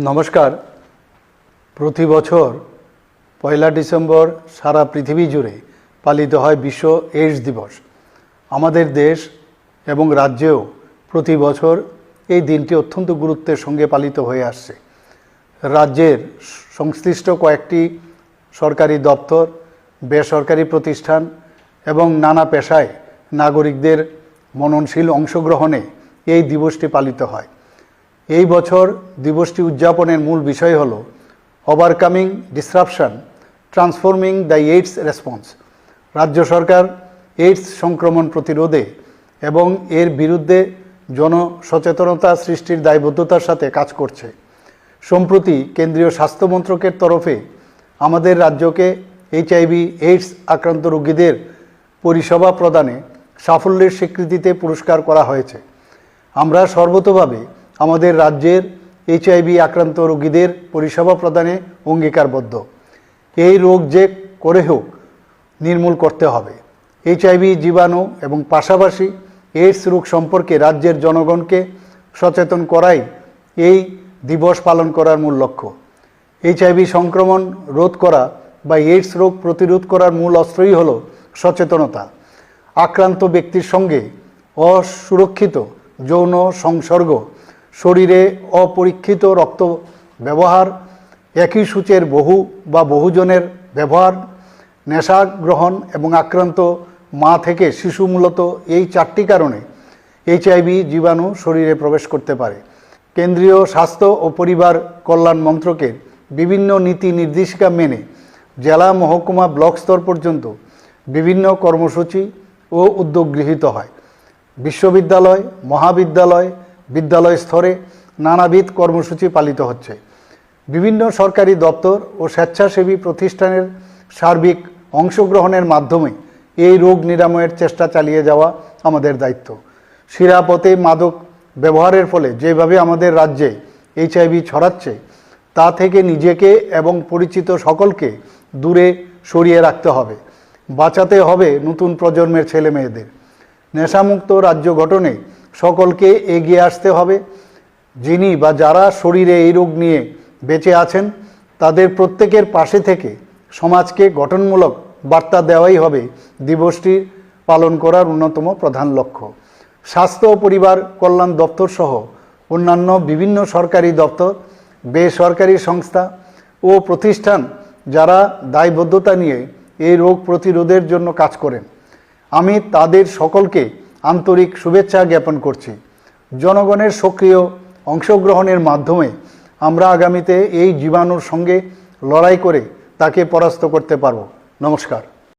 নমস্কার। প্রতি বছর পয়লা ডিসেম্বর সারা পৃথিবী জুড়ে পালিত হয় বিশ্ব এইডস দিবস। আমাদের দেশ এবং রাজ্যেও প্রতি বছর এই দিনটি অত্যন্ত গুরুত্বের সঙ্গে পালিত হয়ে আসছে। রাজ্যের সংশ্লিষ্ট কয়েকটি সরকারি দপ্তর, বেসরকারি প্রতিষ্ঠান এবং নানা পেশায় নাগরিকদের মননশীল অংশগ্রহণে এই দিবসটি পালিত হয়। এই বছর দিবসটি উদযাপনের মূল বিষয় হল overcoming disruption, transforming the AIDS response. রাজ্য সরকার এইডস সংক্রমণ প্রতিরোধে এবং এর বিরুদ্ধে জনসচেতনতা সৃষ্টির দায়বদ্ধতার সাথে কাজ করছে। সম্প্রতি কেন্দ্রীয় স্বাস্থ্য মন্ত্রকের তরফে আমাদের রাজ্যকে HIV এইডস আক্রান্ত রোগীদের পরিষেবা প্রদানে সাফল্যের স্বীকৃতিতে পুরস্কার করা হয়েছে। আমরা সর্বতোভাবে আমাদের রাজ্যের HIV আক্রান্ত রোগীদের পরিষেবা প্রদানে অঙ্গীকারবদ্ধ। এই রোগ যে করে হোক নির্মূল করতে হবে। HIV জীবাণু এবং পাশাপাশি এইডস রোগ সম্পর্কে রাজ্যের জনগণকে সচেতন করাই এই দিবস পালন করার মূল লক্ষ্য। HIV সংক্রমণ রোধ করা বা এইডস রোগ প্রতিরোধ করার মূল অস্ত্রই হলো সচেতনতা। আক্রান্ত ব্যক্তির সঙ্গে অসুরক্ষিত যৌন সংসর্গ, শরীরে অপরীক্ষিত রক্ত ব্যবহার, একই সূচের বহুজনের ব্যবহার, নেশা গ্রহণ এবং আক্রান্ত মা থেকে শিশু, মূলত এই চারটি কারণে HIV জীবাণু শরীরে প্রবেশ করতে পারে। কেন্দ্রীয় স্বাস্থ্য ও পরিবার কল্যাণ মন্ত্রকের বিভিন্ন নীতি নির্দেশিকা মেনে জেলা, মহকুমা, ব্লক স্তর পর্যন্ত বিভিন্ন কর্মসূচি ও উদ্যোগ গৃহীত হয়। বিশ্ববিদ্যালয়, মহাবিদ্যালয়, বিদ্যালয় স্তরে নানাবিধ কর্মসূচি পালিত হচ্ছে। বিভিন্ন সরকারি দপ্তর ও স্বেচ্ছাসেবী প্রতিষ্ঠানের সার্বিক অংশগ্রহণের মাধ্যমে এই রোগ নিরাময়ের চেষ্টা চালিয়ে যাওয়া আমাদের দায়িত্ব। শিরাপথে মাদক ব্যবহারের ফলে যেভাবে আমাদের রাজ্যে HIV ছড়াচ্ছে, তা থেকে নিজেকে এবং পরিচিত সকলকে দূরে সরিয়ে রাখতে হবে। বাঁচাতে হবে নতুন প্রজন্মের ছেলে মেয়েদের। নেশামুক্ত রাজ্য গঠনে সকলকে এগিয়ে আসতে হবে। যিনি বা যারা শরীরে এই রোগ নিয়ে বেঁচে আছেন, তাদের প্রত্যেকের পাশে থেকে সমাজকে গঠনমূলক বার্তা দেওয়াই হবে দিবসটি পালন করার অন্যতম প্রধান লক্ষ্য। স্বাস্থ্য ও পরিবার কল্যাণ দপ্তর সহ অন্যান্য বিভিন্ন সরকারি দপ্তর, বেসরকারি সংস্থা ও প্রতিষ্ঠান যারা দায়বদ্ধতা নিয়ে এই রোগ প্রতিরোধের জন্য কাজ করেন, আমি তাদের সকলকে আন্তরিক শুভেচ্ছা জ্ঞাপন করছি। জনগণের সক্রিয় অংশগ্রহণের মাধ্যমে আমরা আগামীতে এই জীবাণুর সঙ্গে লড়াই করে তাকে পরাস্ত করতে পারব। নমস্কার।